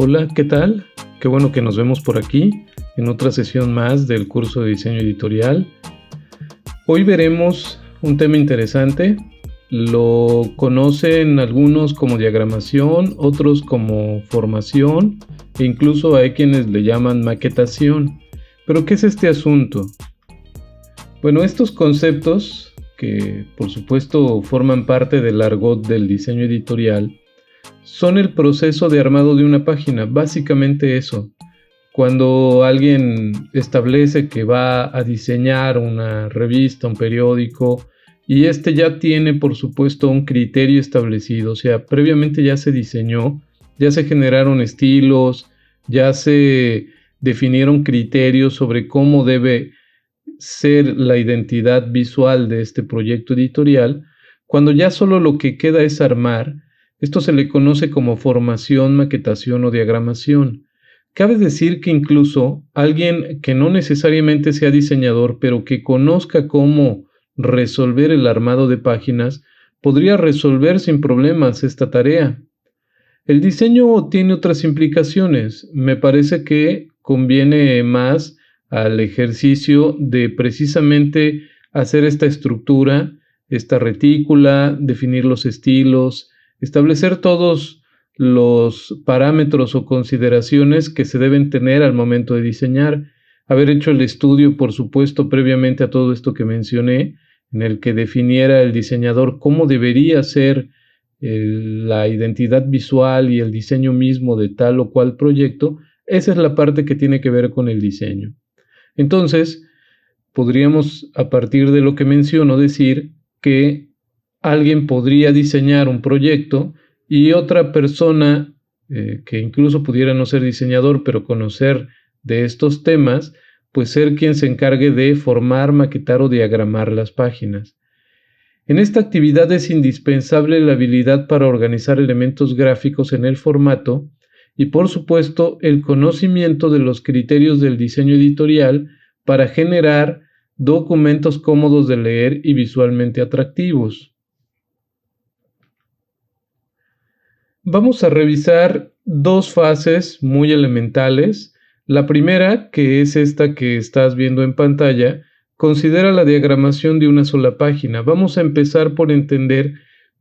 Hola, ¿qué tal? Qué bueno que nos vemos por aquí en otra sesión más del curso de diseño editorial. Hoy veremos un tema interesante. Lo conocen algunos como diagramación, otros como formación e incluso hay quienes le llaman maquetación. ¿Pero qué es este asunto? Bueno, estos conceptos, que por supuesto forman parte del argot del diseño editorial, son el proceso de armado de una página, básicamente eso. Cuando alguien establece que va a diseñar una revista, un periódico, y este ya tiene, por supuesto, un criterio establecido, o sea, previamente ya se diseñó, ya se generaron estilos, ya se definieron criterios sobre cómo debe ser la identidad visual de este proyecto editorial. Cuando ya solo lo que queda es armar, esto se le conoce como formación, maquetación o diagramación. Cabe decir que incluso alguien que no necesariamente sea diseñador, pero que conozca cómo resolver el armado de páginas, podría resolver sin problemas esta tarea. El diseño tiene otras implicaciones. Me parece que conviene más al ejercicio de precisamente hacer esta estructura, esta retícula, definir los estilos, establecer todos los parámetros o consideraciones que se deben tener al momento de diseñar, haber hecho el estudio, por supuesto, previamente a todo esto que mencioné, en el que definiera el diseñador cómo debería ser la identidad visual y el diseño mismo de tal o cual proyecto. Esa es la parte que tiene que ver con el diseño. Entonces, podríamos, a partir de lo que menciono, decir que alguien podría diseñar un proyecto y otra persona que incluso pudiera no ser diseñador, pero conocer de estos temas, pues ser quien se encargue de formar, maquetar o diagramar las páginas. En esta actividad es indispensable la habilidad para organizar elementos gráficos en el formato y, por supuesto, el conocimiento de los criterios del diseño editorial para generar documentos cómodos de leer y visualmente atractivos. Vamos a revisar dos fases muy elementales. La primera, que es esta que estás viendo en pantalla, considera la diagramación de una sola página. Vamos a empezar por entender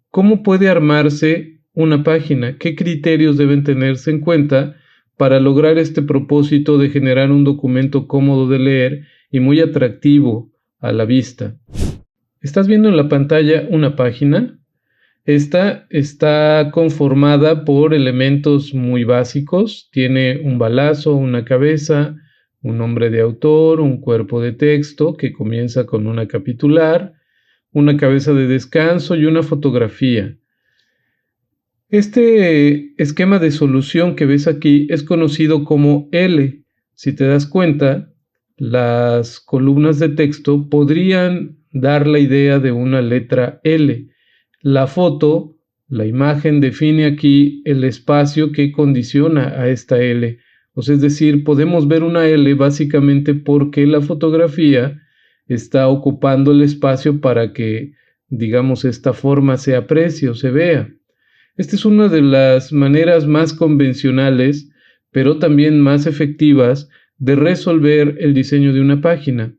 cómo puede armarse una página, qué criterios deben tenerse en cuenta para lograr este propósito de generar un documento cómodo de leer y muy atractivo a la vista. Estás viendo en la pantalla una página. Esta está conformada por elementos muy básicos. Tiene un balazo, una cabeza, un nombre de autor, un cuerpo de texto que comienza con una capitular, una cabeza de descanso y una fotografía. Este esquema de solución que ves aquí es conocido como L. Si te das cuenta, las columnas de texto podrían dar la idea de una letra L. La foto, la imagen, define aquí el espacio que condiciona a esta L. O sea, es decir, podemos ver una L básicamente porque la fotografía está ocupando el espacio para que, digamos, esta forma se aprecie o se vea. Esta es una de las maneras más convencionales, pero también más efectivas, de resolver el diseño de una página.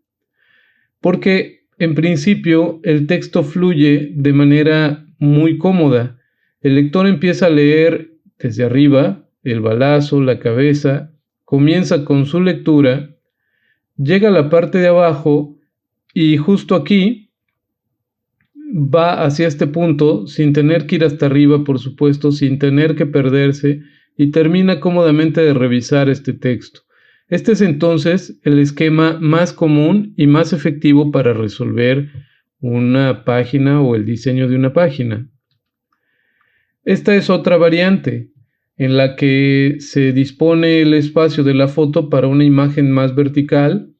Porque, en principio, el texto fluye de manera muy cómoda. El lector empieza a leer desde arriba, el balazo, la cabeza, comienza con su lectura, llega a la parte de abajo y justo aquí va hacia este punto sin tener que ir hasta arriba, por supuesto, sin tener que perderse y termina cómodamente de revisar este texto. Este es entonces el esquema más común y más efectivo para resolver una página o el diseño de una página. Esta es otra variante en la que se dispone el espacio de la foto para una imagen más vertical.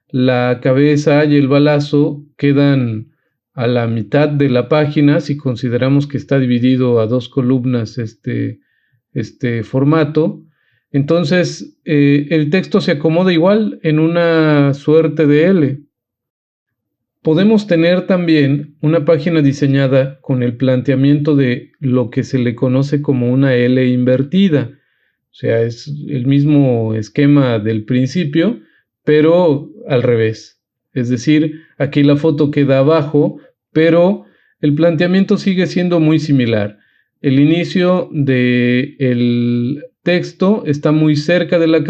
La cabeza y el balazo quedan a la mitad de la página si consideramos que está dividido a dos columnas este formato. Entonces el texto se acomoda igual en una suerte de L. Podemos tener también una página diseñada con el planteamiento de lo que se le conoce como una L invertida. O sea, es el mismo esquema del principio, pero al revés. Es decir, aquí la foto queda abajo, pero el planteamiento sigue siendo muy similar. El inicio del texto está muy cerca de la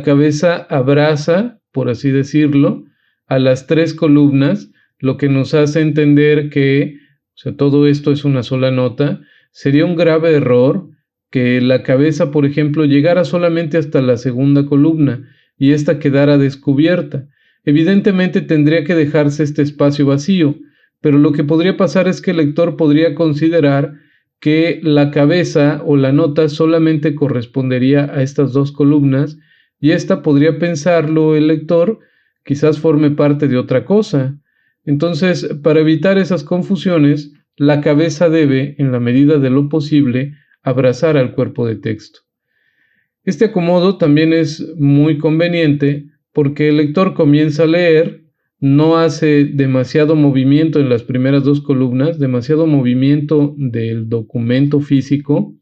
cabeza abraza, por así decirlo, a las tres columnas, lo que nos hace entender que, o sea, todo esto es una sola nota. Sería un grave error que la cabeza, por ejemplo, llegara solamente hasta la segunda columna y ésta quedara descubierta. Evidentemente tendría que dejarse este espacio vacío, pero lo que podría pasar es que el lector podría considerar que la cabeza o la nota solamente correspondería a estas dos columnas y esta podría pensarlo el lector, quizás forme parte de otra cosa. Entonces, para evitar esas confusiones, la cabeza debe, en la medida de lo posible, abrazar al cuerpo de texto. Este acomodo también es muy conveniente porque el lector comienza a leer, no hace demasiado movimiento en las primeras dos columnas, demasiado movimiento del documento físico,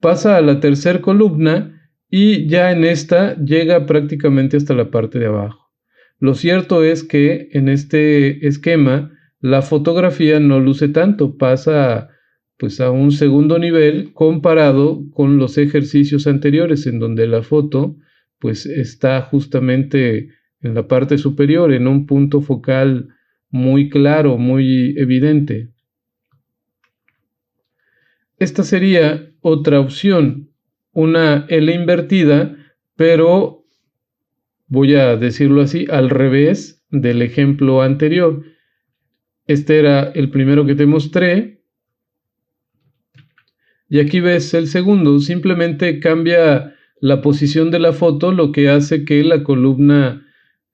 pasa a la tercera columna y ya en esta llega prácticamente hasta la parte de abajo. Lo cierto es que en este esquema la fotografía no luce tanto, pasa pues a un segundo nivel comparado con los ejercicios anteriores en donde la foto pues está justamente en la parte superior, en un punto focal muy claro, muy evidente. Esta sería otra opción, una L invertida, pero voy a decirlo así, al revés del ejemplo anterior. Este era el primero que te mostré. Y aquí ves el segundo, simplemente cambia la posición de la foto, lo que hace que la columna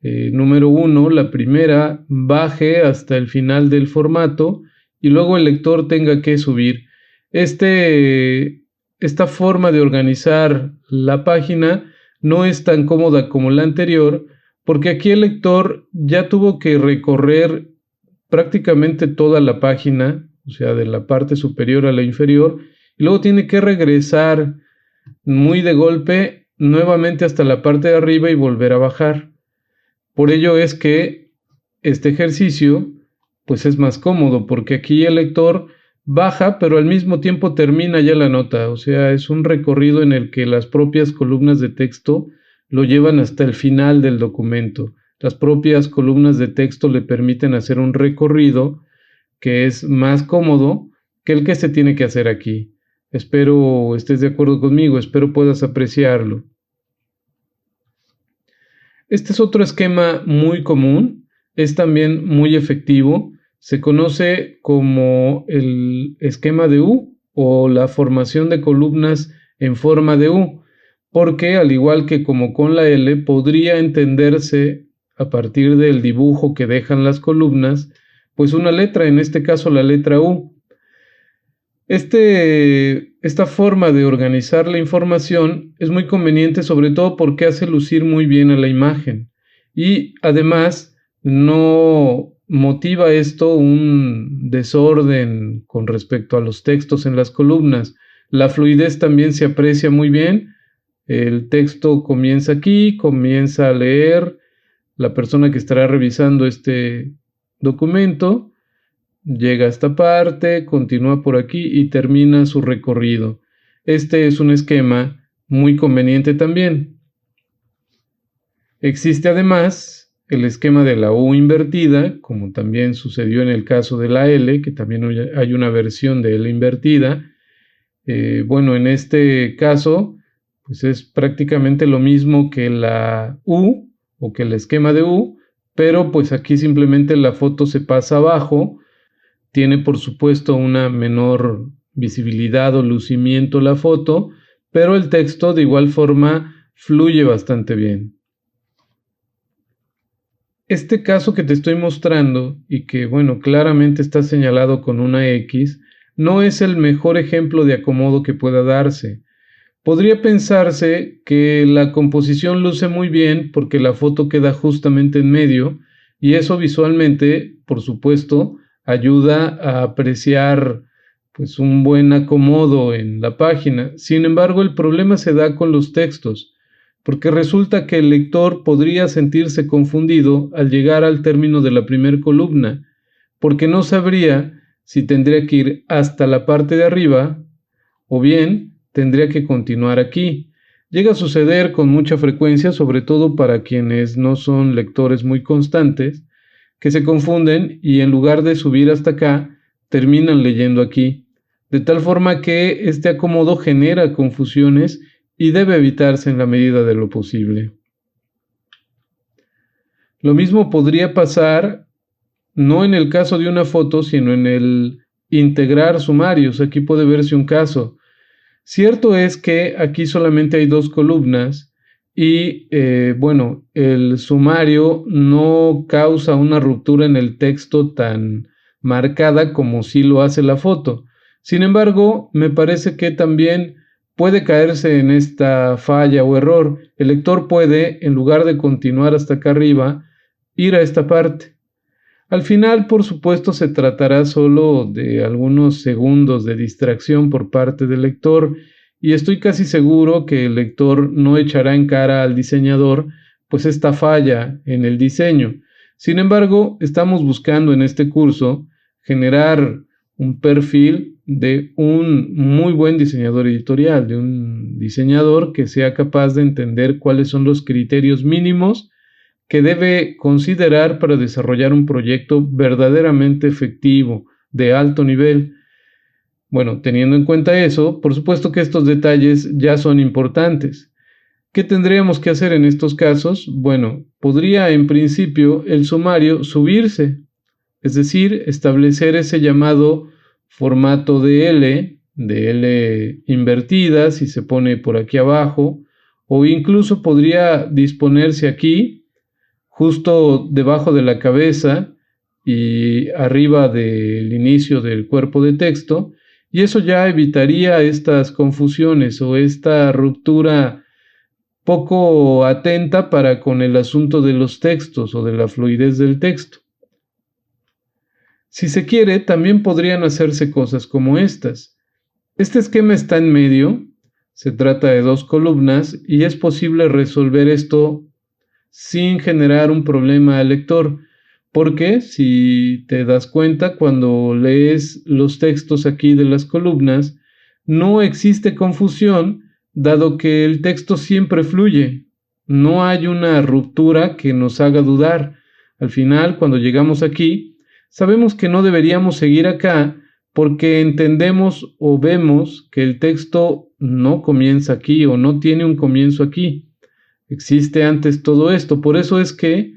número 1, la primera, baje hasta el final del formato y luego el lector tenga que subir. Esta forma de organizar la página no es tan cómoda como la anterior, porque aquí el lector ya tuvo que recorrer prácticamente toda la página, o sea, de la parte superior a la inferior, y luego tiene que regresar muy de golpe nuevamente hasta la parte de arriba y volver a bajar. Por ello es que este ejercicio pues es más cómodo, porque aquí el lector baja, pero al mismo tiempo termina ya la nota, o sea, es un recorrido en el que las propias columnas de texto lo llevan hasta el final del documento. Las propias columnas de texto le permiten hacer un recorrido que es más cómodo que el que se tiene que hacer aquí. Espero estés de acuerdo conmigo, espero puedas apreciarlo. Este es otro esquema muy común, es también muy efectivo, se conoce como el esquema de U o la formación de columnas en forma de U, porque al igual que como con la L, podría entenderse a partir del dibujo que dejan las columnas, pues una letra, en este caso la letra U. Esta forma de organizar la información es muy conveniente, sobre todo porque hace lucir muy bien a la imagen y además no motiva esto un desorden con respecto a los textos en las columnas. La fluidez también se aprecia muy bien. El texto comienza aquí, comienza a leer la persona que estará revisando este documento. Llega a esta parte, continúa por aquí y termina su recorrido. Este es un esquema muy conveniente también. Existe además el esquema de la U invertida, como también sucedió en el caso de la L, que también hay una versión de L invertida. Bueno, en este caso, pues es prácticamente lo mismo que la U o que el esquema de U, pero pues aquí simplemente la foto se pasa abajo. Tiene por supuesto una menor visibilidad o lucimiento la foto, pero el texto de igual forma fluye bastante bien. Este caso que te estoy mostrando y que bueno, claramente está señalado con una X, no es el mejor ejemplo de acomodo que pueda darse. Podría pensarse que la composición luce muy bien porque la foto queda justamente en medio y eso visualmente, por supuesto, ayuda a apreciar pues un buen acomodo en la página. Sin embargo, el problema se da con los textos, porque resulta que el lector podría sentirse confundido al llegar al término de la primera columna, porque no sabría si tendría que ir hasta la parte de arriba o bien tendría que continuar aquí. Llega a suceder con mucha frecuencia, sobre todo para quienes no son lectores muy constantes, que se confunden y en lugar de subir hasta acá, terminan leyendo aquí, de tal forma que este acomodo genera confusiones y debe evitarse en la medida de lo posible. Lo mismo podría pasar no en el caso de una foto, sino en el integrar sumarios. Aquí puede verse un caso. Cierto es que aquí solamente hay 2 columnas y bueno, el sumario no causa una ruptura en el texto tan marcada como sí lo hace la foto. Sin embargo, me parece que también puede caerse en esta falla o error. El lector puede, en lugar de continuar hasta acá arriba, ir a esta parte. Al final, por supuesto, se tratará solo de algunos segundos de distracción por parte del lector y estoy casi seguro que el lector no echará en cara al diseñador pues esta falla en el diseño. Sin embargo, estamos buscando en este curso generar un perfil de un muy buen diseñador editorial, de un diseñador que sea capaz de entender cuáles son los criterios mínimos que debe considerar para desarrollar un proyecto verdaderamente efectivo, de alto nivel. Bueno, teniendo en cuenta eso, por supuesto que estos detalles ya son importantes. ¿Qué tendríamos que hacer en estos casos? Bueno, podría en principio el sumario subirse, es decir, establecer ese llamado formato de L invertida, si se pone por aquí abajo, o incluso podría disponerse aquí, justo debajo de la cabeza y arriba del inicio del cuerpo de texto, y eso ya evitaría estas confusiones o esta ruptura poco atenta para con el asunto de los textos o de la fluidez del texto. Si se quiere, también podrían hacerse cosas como estas. Este esquema está en medio, se trata de 2 columnas y es posible resolver esto sin generar un problema al lector, porque si te das cuenta cuando lees los textos aquí de las columnas, no existe confusión, dado que el texto siempre fluye, no hay una ruptura que nos haga dudar. Al final, cuando llegamos aquí, sabemos que no deberíamos seguir acá porque entendemos o vemos que el texto no comienza aquí o no tiene un comienzo aquí. Existe antes todo esto, por eso es que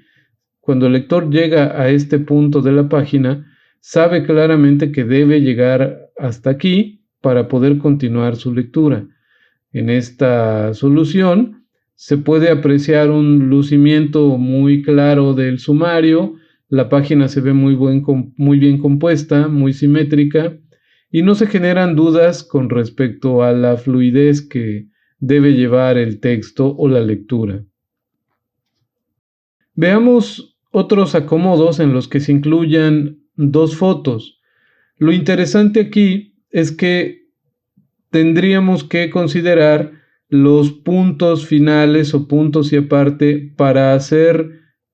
cuando el lector llega a este punto de la página, sabe claramente que debe llegar hasta aquí para poder continuar su lectura. En esta solución se puede apreciar un lucimiento muy claro del sumario, la página se ve muy bien compuesta, muy simétrica, y no se generan dudas con respecto a la fluidez que debe llevar el texto o la lectura. Veamos otros acomodos en los que se incluyan 2 fotos. Lo interesante aquí es que tendríamos que considerar los puntos finales o puntos y aparte para hacer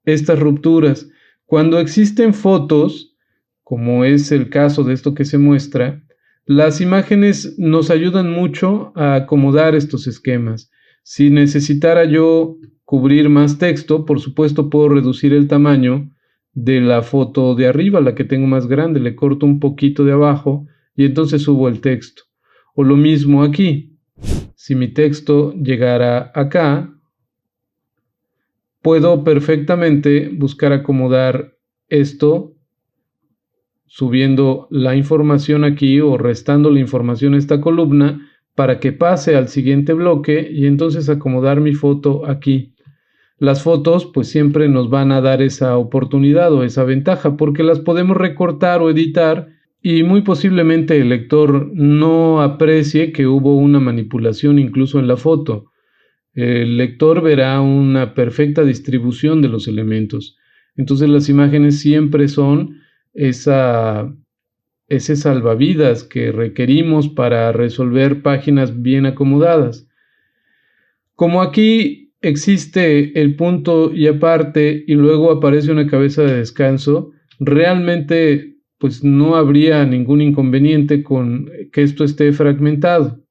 estas rupturas. Cuando existen fotos, como es el caso de esto que se muestra, las imágenes nos ayudan mucho a acomodar estos esquemas. Si necesitara yo cubrir más texto, por supuesto puedo reducir el tamaño de la foto de arriba, la que tengo más grande, le corto un poquito de abajo y entonces subo el texto. O lo mismo aquí. Si mi texto llegara acá, puedo perfectamente buscar acomodar esto subiendo la información aquí o restando la información a esta columna para que pase al siguiente bloque y entonces acomodar mi foto aquí. Las fotos pues siempre nos van a dar esa oportunidad o esa ventaja porque las podemos recortar o editar y muy posiblemente el lector no aprecie que hubo una manipulación incluso en la foto. El lector verá una perfecta distribución de los elementos. Entonces las imágenes siempre son esa ese salvavidas que requerimos para resolver páginas bien acomodadas. Como aquí existe el punto y aparte y luego aparece una cabeza de descanso, realmente pues no habría ningún inconveniente con que esto esté fragmentado.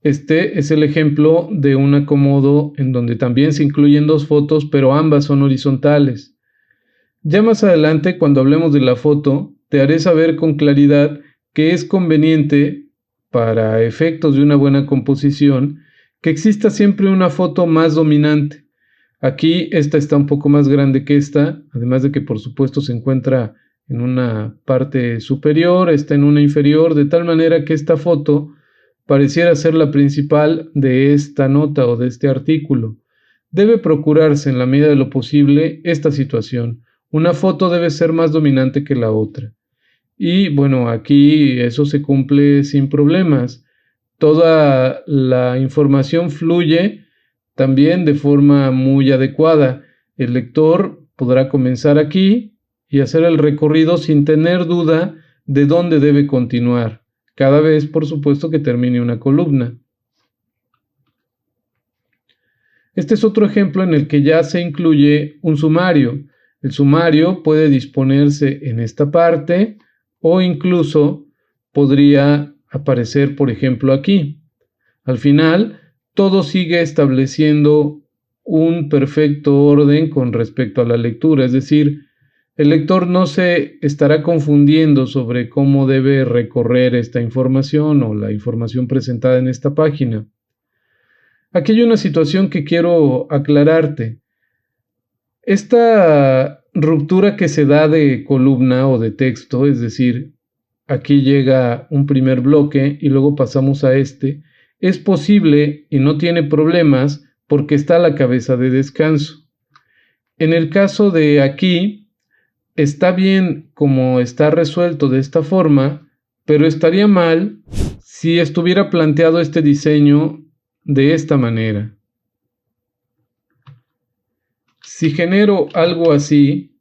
Este es el ejemplo de un acomodo en donde también se incluyen dos fotos, pero ambas son horizontales. Ya más adelante, cuando hablemos de la foto, te haré saber con claridad que es conveniente, para efectos de una buena composición, que exista siempre una foto más dominante. Aquí esta está un poco más grande que esta, además de que por supuesto se encuentra en una parte superior, está en una inferior, de tal manera que esta foto pareciera ser la principal de esta nota o de este artículo. Debe procurarse en la medida de lo posible esta situación. Una foto debe ser más dominante que la otra. Y bueno, aquí eso se cumple sin problemas. Toda la información fluye también de forma muy adecuada. El lector podrá comenzar aquí y hacer el recorrido sin tener duda de dónde debe continuar, cada vez, por supuesto, que termine una columna. Este es otro ejemplo en el que ya se incluye un sumario. El sumario puede disponerse en esta parte o incluso podría aparecer, por ejemplo, aquí. Al final, todo sigue estableciendo un perfecto orden con respecto a la lectura, es decir, el lector no se estará confundiendo sobre cómo debe recorrer esta información o la información presentada en esta página. Aquí hay una situación que quiero aclararte. Esta ruptura que se da de columna o de texto, es decir, aquí llega un primer bloque y luego pasamos a este, es posible y no tiene problemas porque está la cabeza de descanso. En el caso de aquí, está bien como está resuelto de esta forma, pero estaría mal si estuviera planteado este diseño de esta manera. Si genero algo así,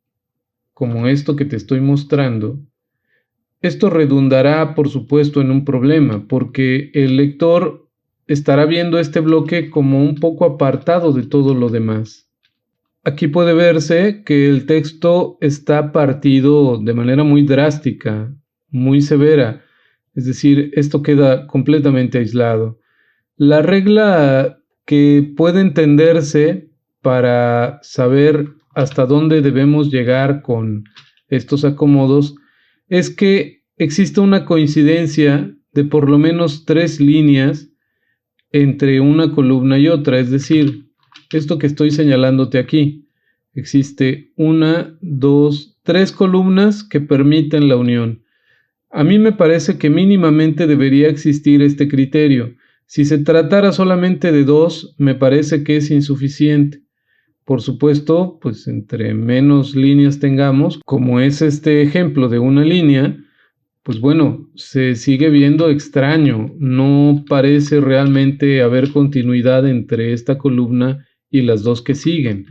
como esto que te estoy mostrando, esto redundará, por supuesto, en un problema, porque el lector estará viendo este bloque como un poco apartado de todo lo demás. Aquí puede verse que el texto está partido de manera muy drástica, muy severa, es decir, esto queda completamente aislado. La regla que puede entenderse para saber hasta dónde debemos llegar con estos acomodos es que existe una coincidencia de por lo menos 3 líneas entre una columna y otra, es decir, esto que estoy señalándote aquí. Existe 1, 2, 3 columnas que permiten la unión. A mí me parece que mínimamente debería existir este criterio. Si se tratara solamente de 2, me parece que es insuficiente. Por supuesto, pues entre menos líneas tengamos, como es este ejemplo de una línea, pues bueno, se sigue viendo extraño. No parece realmente haber continuidad entre esta columna y las dos que siguen.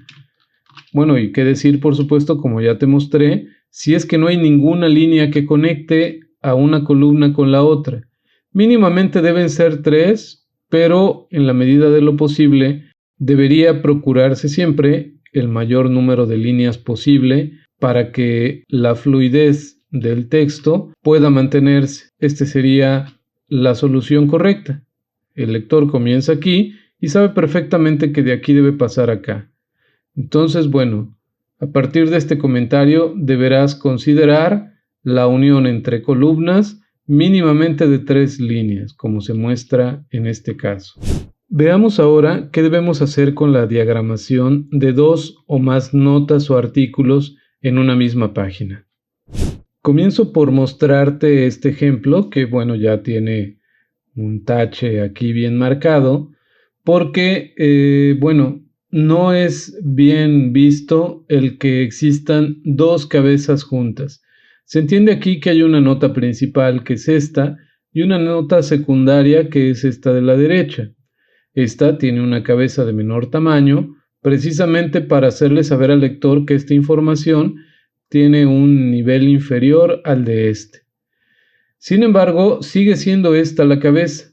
Bueno, y qué decir, por supuesto, como ya te mostré, si es que no hay ninguna línea que conecte a una columna con la otra. Mínimamente deben ser 3, pero en la medida de lo posible debería procurarse siempre el mayor número de líneas posible para que la fluidez del texto pueda mantenerse. Esta sería la solución correcta. El lector comienza aquí y sabe perfectamente que de aquí debe pasar acá. Entonces, bueno, a partir de este comentario deberás considerar la unión entre columnas mínimamente de 3 líneas, como se muestra en este caso. Veamos ahora qué debemos hacer con la diagramación de 2 o más notas o artículos en una misma página. Comienzo por mostrarte este ejemplo que, bueno, ya tiene un tache aquí bien marcado, porque, bueno, no es bien visto el que existan 2 cabezas juntas. Se entiende aquí que hay una nota principal, que es esta, y una nota secundaria, que es esta de la derecha. Esta tiene una cabeza de menor tamaño, precisamente para hacerle saber al lector que esta información tiene un nivel inferior al de este. Sin embargo, sigue siendo esta la cabeza,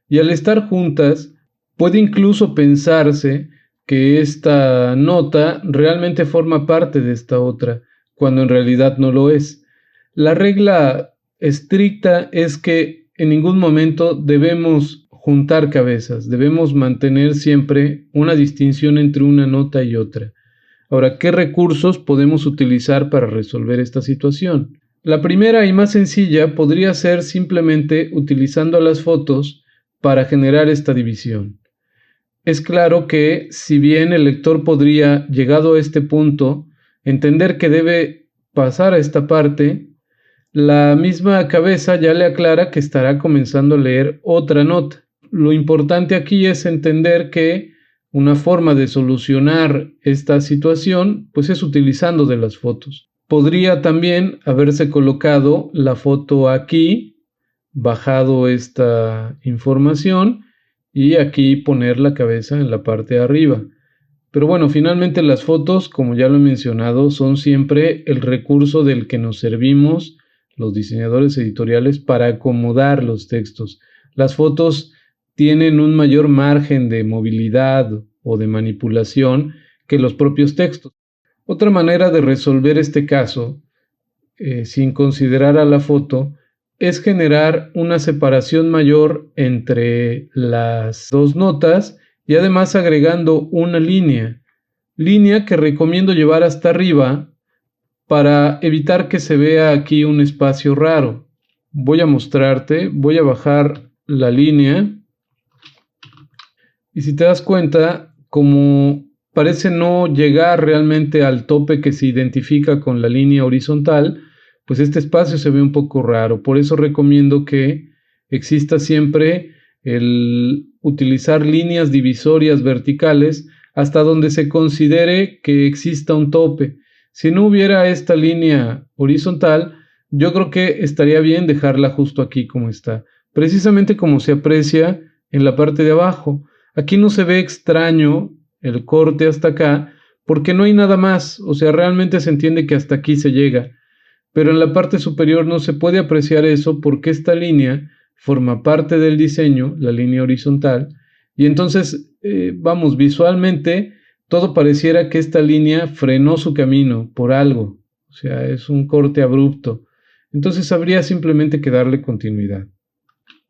y al estar juntas, puede incluso pensarse que esta nota realmente forma parte de esta otra, cuando en realidad no lo es. La regla estricta es que en ningún momento debemos juntar cabezas, debemos mantener siempre una distinción entre una nota y otra. Ahora, ¿qué recursos podemos utilizar para resolver esta situación? La primera y más sencilla podría ser simplemente utilizando las fotos para generar esta división. Es claro que si bien el lector podría, llegado a este punto, entender que debe pasar a esta parte, la misma cabeza ya le aclara que estará comenzando a leer otra nota. Lo importante aquí es entender que una forma de solucionar esta situación pues es utilizando de las fotos. Podría también haberse colocado la foto aquí, bajado esta información y aquí poner la cabeza en la parte de arriba. Pero bueno, finalmente las fotos, como ya lo he mencionado, son siempre el recurso del que nos servimos los diseñadores editoriales para acomodar los textos. Las fotos tienen un mayor margen de movilidad o de manipulación que los propios textos. Otra manera de resolver este caso, sin considerar a la foto, es generar una separación mayor entre las dos notas y además agregando una línea que recomiendo llevar hasta arriba para evitar que se vea aquí un espacio raro. Voy a mostrarte, voy a bajar la línea y si te das cuenta, como parece no llegar realmente al tope que se identifica con la línea horizontal, pues este espacio se ve un poco raro. Por eso recomiendo que exista siempre el utilizar líneas divisorias verticales hasta donde se considere que exista un tope. Si no hubiera esta línea horizontal, yo creo que estaría bien dejarla justo aquí como está, precisamente como se aprecia en la parte de abajo. Aquí no se ve extraño el corte hasta acá porque no hay nada más, o sea, realmente se entiende que hasta aquí se llega, pero en la parte superior no se puede apreciar eso porque esta línea forma parte del diseño, la línea horizontal, y entonces, vamos, visualmente todo pareciera que esta línea frenó su camino por algo, o sea, es un corte abrupto, entonces habría simplemente que darle continuidad.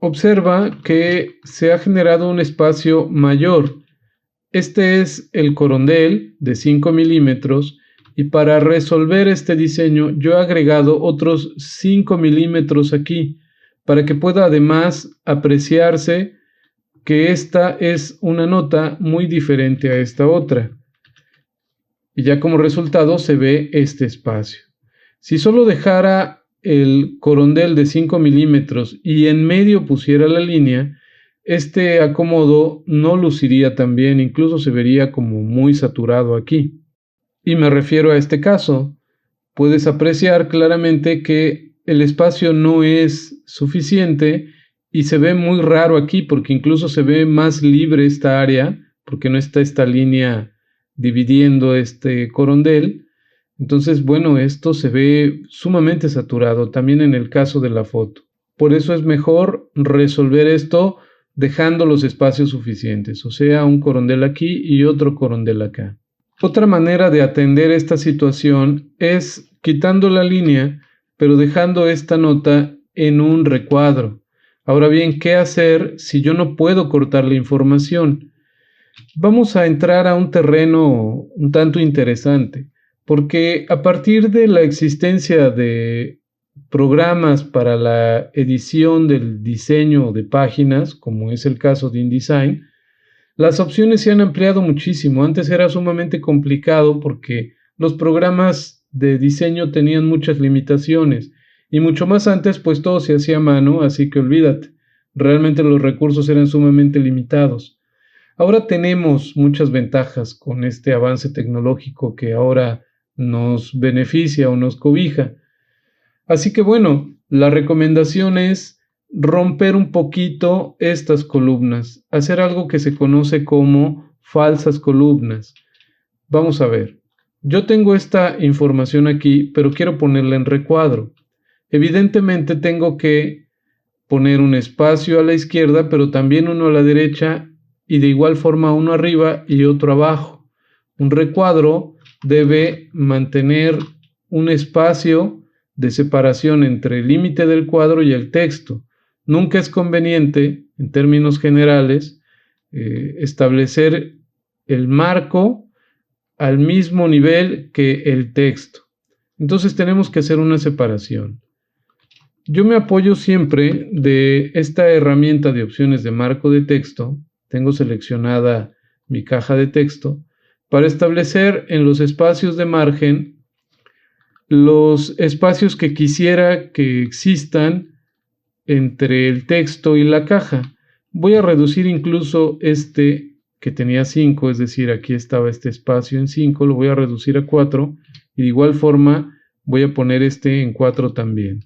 Observa que se ha generado un espacio mayor. Este es el corondel de 5 milímetros y para resolver este diseño yo he agregado otros 5 milímetros aquí para que pueda además apreciarse que esta es una nota muy diferente a esta otra. Y ya como resultado se ve este espacio. Si solo dejara el corondel de 5 milímetros y en medio pusiera la línea, este acomodo no luciría tan bien, incluso se vería como muy saturado aquí. Y me refiero a este caso. Puedes apreciar claramente que el espacio no es suficiente y se ve muy raro aquí porque incluso se ve más libre esta área porque no está esta línea dividiendo este corondel. Entonces, bueno, esto se ve sumamente saturado también en el caso de la foto. Por eso es mejor resolver esto dejando los espacios suficientes, o sea, un corondel aquí y otro corondel acá. Otra manera de atender esta situación es quitando la línea, pero dejando esta nota en un recuadro. Ahora bien, ¿qué hacer si yo no puedo cortar la información? Vamos a entrar a un terreno un tanto interesante, porque a partir de la existencia de programas para la edición del diseño de páginas, como es el caso de InDesign, las opciones se han ampliado muchísimo. Antes era sumamente complicado porque los programas de diseño tenían muchas limitaciones y mucho más antes pues todo se hacía a mano, así que olvídate, realmente los recursos eran sumamente limitados. Ahora tenemos muchas ventajas con este avance tecnológico que ahora nos beneficia o nos cobija. Así que bueno, la recomendación es romper un poquito estas columnas, hacer algo que se conoce como falsas columnas. Vamos a ver, yo tengo esta información aquí, pero quiero ponerla en recuadro. Evidentemente tengo que poner un espacio a la izquierda, pero también uno a la derecha y de igual forma uno arriba y otro abajo. Un recuadro debe mantener un espacio de separación entre el límite del cuadro y el texto. Nunca es conveniente, en términos generales, establecer el marco al mismo nivel que el texto. Entonces tenemos que hacer una separación. Yo me apoyo siempre de esta herramienta de opciones de marco de texto. Tengo seleccionada mi caja de texto para establecer en los espacios de margen los espacios que quisiera que existan entre el texto y la caja. Voy a reducir incluso este que tenía 5, es decir, aquí estaba este espacio en 5, lo voy a reducir a 4 y de igual forma voy a poner este en 4 también.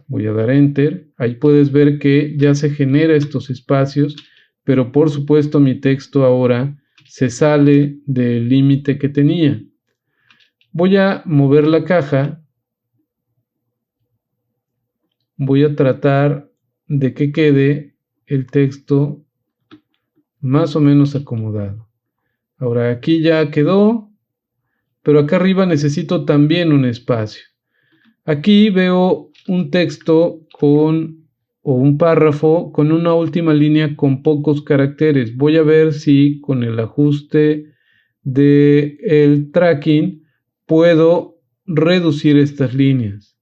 Voy a dar Enter. Ahí puedes ver que ya se genera estos espacios, pero por supuesto mi texto ahora se sale del límite que tenía. Voy a mover la caja. Voy a tratar de que quede el texto más o menos acomodado. Ahora aquí ya quedó, pero acá arriba necesito también un espacio. Aquí veo un texto o un párrafo con una última línea con pocos caracteres. Voy a ver si con el ajuste del tracking puedo reducir estas líneas.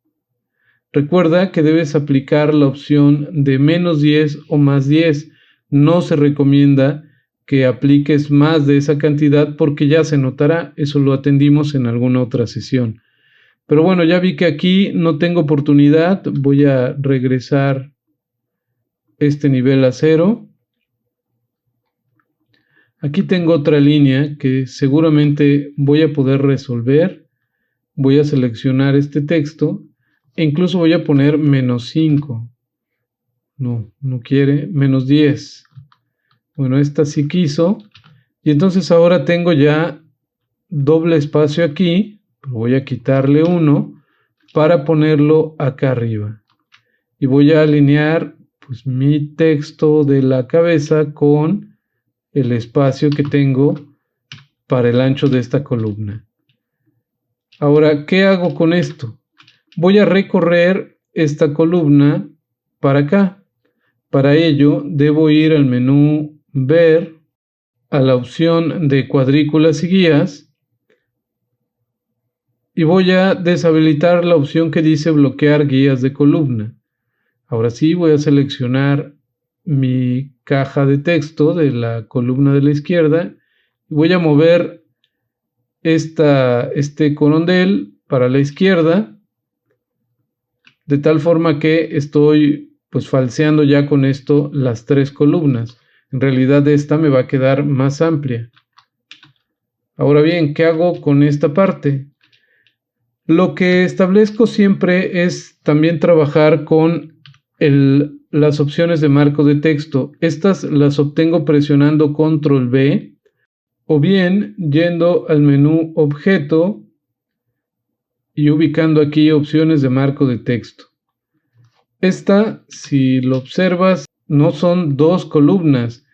Recuerda que debes aplicar la opción de -10 o +10. No se recomienda que apliques más de esa cantidad porque ya se notará. Eso lo atendimos en alguna otra sesión. Pero bueno, ya vi que aquí no tengo oportunidad. Voy a regresar este nivel a 0. Aquí tengo otra línea que seguramente voy a poder resolver. Voy a seleccionar este texto e incluso voy a poner -5. No quiere, -10. Bueno, esta sí quiso. Y entonces ahora tengo ya doble espacio aquí. Voy a quitarle 1 para ponerlo acá arriba. Y voy a alinear pues, mi texto de la cabeza con el espacio que tengo para el ancho de esta columna. Ahora, ¿qué hago con esto? Voy a recorrer esta columna para acá. Para ello, debo ir al menú Ver, a la opción de cuadrículas y guías, y voy a deshabilitar la opción que dice bloquear guías de columna. Ahora sí, voy a seleccionar mi caja de texto de la columna de la izquierda y voy a mover este corondel para la izquierda, de tal forma que estoy pues falseando ya con esto las 3 columnas. En realidad esta me va a quedar más amplia. Ahora bien, ¿qué hago con esta parte? Lo que establezco siempre es también trabajar con las opciones de marco de texto. Estas las obtengo presionando Control V o bien yendo al menú Objeto y ubicando aquí opciones de marco de texto. Esta, si lo observas, no son 2 columnas,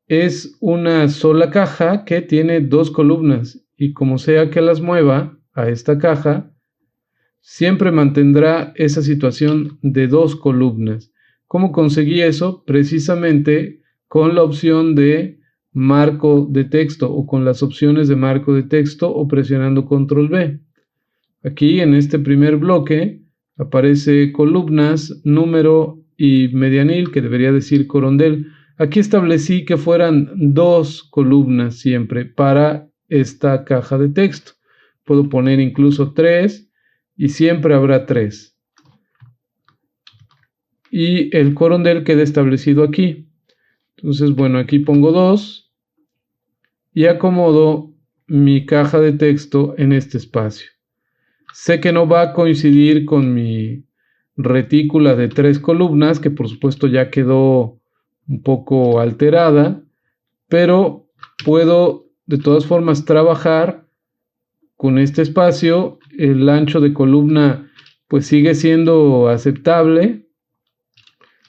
es una sola caja que tiene 2 columnas y como sea que las mueva a esta caja, siempre mantendrá esa situación de 2 columnas. ¿Cómo conseguí eso? Precisamente con la opción de marco de texto o con las opciones de marco de texto o presionando Control V. Aquí en este primer bloque aparece columnas, número y medianil, que debería decir corondel. Aquí establecí que fueran 2 columnas siempre para esta caja de texto. Puedo poner incluso 3 y siempre habrá 3. Y el corondel queda establecido aquí. Entonces, bueno, aquí pongo 2 y acomodo mi caja de texto en este espacio. Sé que no va a coincidir con mi retícula de 3 columnas, que por supuesto ya quedó un poco alterada, pero puedo de todas formas trabajar con este espacio. El ancho de columna pues sigue siendo aceptable.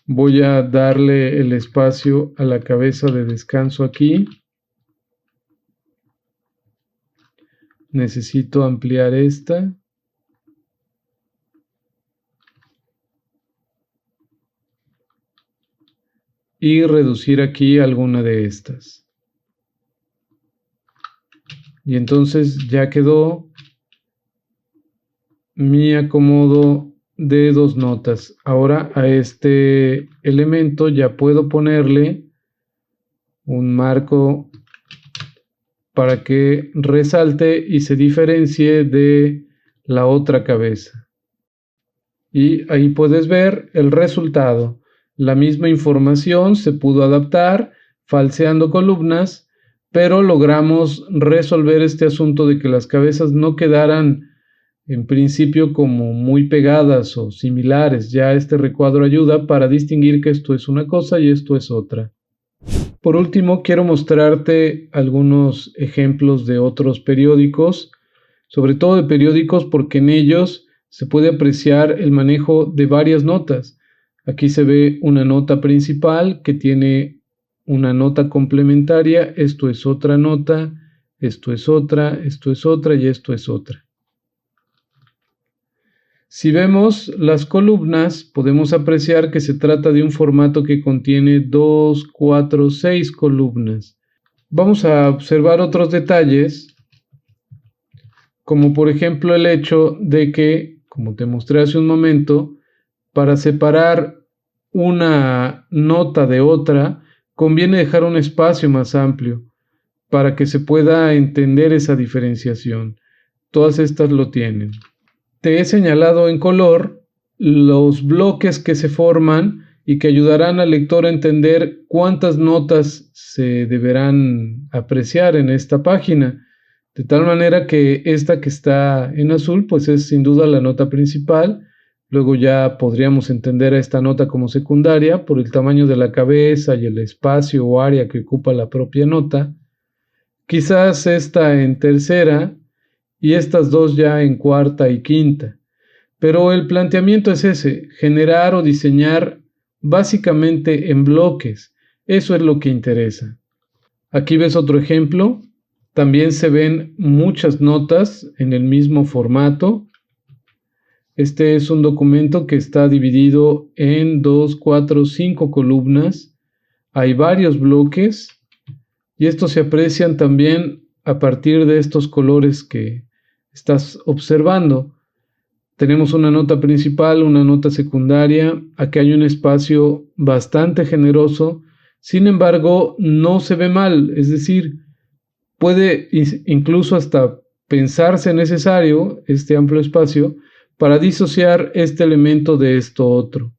Voy a darle el espacio a la cabeza de descanso aquí. Necesito ampliar esta. Y reducir aquí alguna de estas. Y entonces ya quedó mi acomodo de dos notas. Ahora a este elemento ya puedo ponerle un marco para que resalte y se diferencie de la otra cabeza. Y ahí puedes ver el resultado. La misma información se pudo adaptar falseando columnas, pero logramos resolver este asunto de que las cabezas no quedaran en principio como muy pegadas o similares. Ya este recuadro ayuda para distinguir que esto es una cosa y esto es otra. Por último, quiero mostrarte algunos ejemplos de otros periódicos, sobre todo de periódicos porque en ellos se puede apreciar el manejo de varias notas. Aquí se ve una nota principal que tiene una nota complementaria, esto es otra nota, esto es otra y esto es otra. Si vemos las columnas, podemos apreciar que se trata de un formato que contiene 2, 4, 6 columnas. Vamos a observar otros detalles, como por ejemplo el hecho de que, como te mostré hace un momento, para separar una nota de otra, conviene dejar un espacio más amplio para que se pueda entender esa diferenciación. Todas estas lo tienen. Te he señalado en color los bloques que se forman y que ayudarán al lector a entender cuántas notas se deberán apreciar en esta página. De tal manera que esta que está en azul, pues es sin duda la nota principal. Luego ya podríamos entender a esta nota como secundaria por el tamaño de la cabeza y el espacio o área que ocupa la propia nota. Quizás esta en tercera y estas dos ya en cuarta y quinta. Pero el planteamiento es ese, generar o diseñar básicamente en bloques. Eso es lo que interesa. Aquí ves otro ejemplo. También se ven muchas notas en el mismo formato. Este es un documento que está dividido en 2, 4, 5 columnas. Hay varios bloques y estos se aprecian también a partir de estos colores que estás observando. Tenemos una nota principal, una nota secundaria. Aquí hay un espacio bastante generoso. Sin embargo, no se ve mal. Es decir, puede incluso hasta pensarse necesario este amplio espacio para disociar este elemento de esto otro.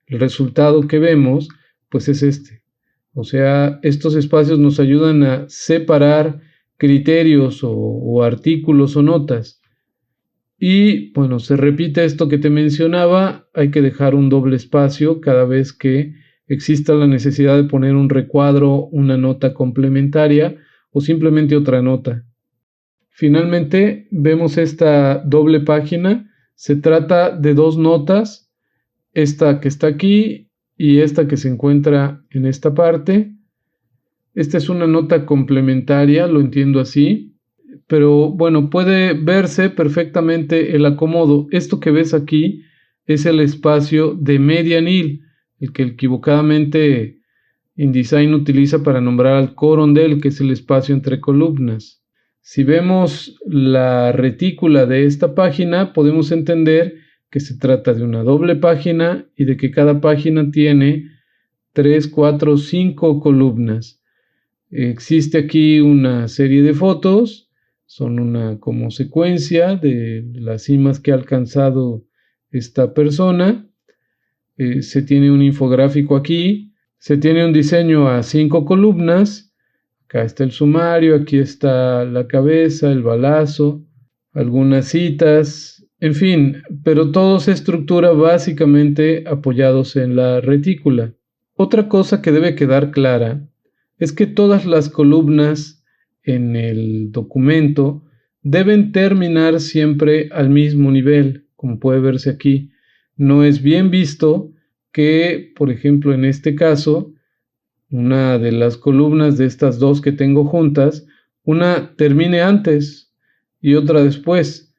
El resultado que vemos, pues es este. O sea, estos espacios nos ayudan a separar criterios o artículos o notas. Y bueno, se repite esto que te mencionaba, hay que dejar un doble espacio cada vez que exista la necesidad de poner un recuadro, una nota complementaria o simplemente otra nota. Finalmente, vemos esta doble página. Se trata de dos notas, esta que está aquí y esta que se encuentra en esta parte. Esta es una nota complementaria, lo entiendo así. Pero bueno, puede verse perfectamente el acomodo. Esto que ves aquí es el espacio de medianil, el que equivocadamente InDesign utiliza para nombrar al corondel, que es el espacio entre columnas. Si vemos la retícula de esta página, podemos entender que se trata de una doble página y de que cada página tiene 3, 4, 5 columnas. Existe aquí una serie de fotos. Son una como secuencia de las cimas que ha alcanzado esta persona. Se tiene un infográfico aquí. Se tiene un diseño a 5 columnas. Acá está el sumario, aquí está la cabeza, el balazo, algunas citas, en fin, pero todo se estructura básicamente apoyados en la retícula. Otra cosa que debe quedar clara es que todas las columnas en el documento deben terminar siempre al mismo nivel, como puede verse aquí. No es bien visto que, por ejemplo, en este caso, una de las columnas de estas dos que tengo juntas, una termine antes y otra después.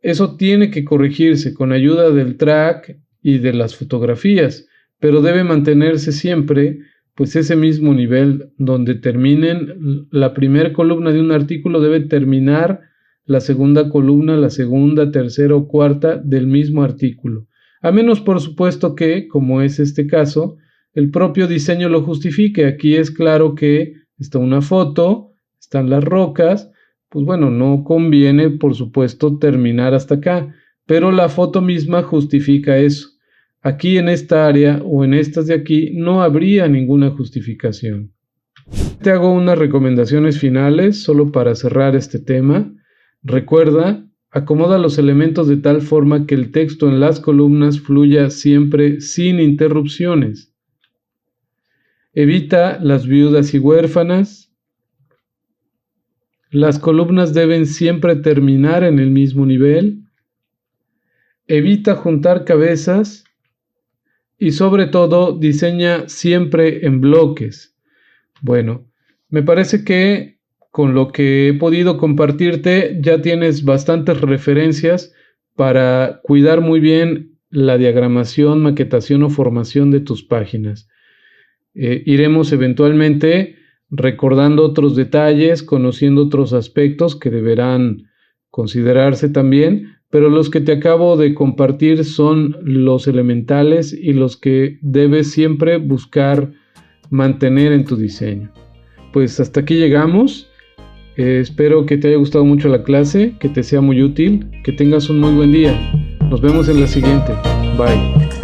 Eso tiene que corregirse con ayuda del track y de las fotografías, pero debe mantenerse siempre pues ese mismo nivel donde terminen la primera columna de un artículo, debe terminar la segunda columna, la segunda, tercera o cuarta del mismo artículo. A menos, por supuesto, que, como es este caso, el propio diseño lo justifique. Aquí es claro que está una foto, están las rocas, pues bueno, no conviene, por supuesto, terminar hasta acá, pero la foto misma justifica eso. Aquí en esta área o en estas de aquí no habría ninguna justificación. Te hago unas recomendaciones finales solo para cerrar este tema. Recuerda, acomoda los elementos de tal forma que el texto en las columnas fluya siempre sin interrupciones. Evita las viudas y huérfanas. Las columnas deben siempre terminar en el mismo nivel. Evita juntar cabezas. Y sobre todo, diseña siempre en bloques. Bueno, me parece que con lo que he podido compartirte ya tienes bastantes referencias para cuidar muy bien la diagramación, maquetación o formación de tus páginas. Iremos eventualmente recordando otros detalles, conociendo otros aspectos que deberán considerarse también, pero los que te acabo de compartir son los elementales y los que debes siempre buscar mantener en tu diseño. Pues hasta aquí llegamos. Espero que te haya gustado mucho la clase, que te sea muy útil, que tengas un muy buen día. Nos vemos en la siguiente. Bye.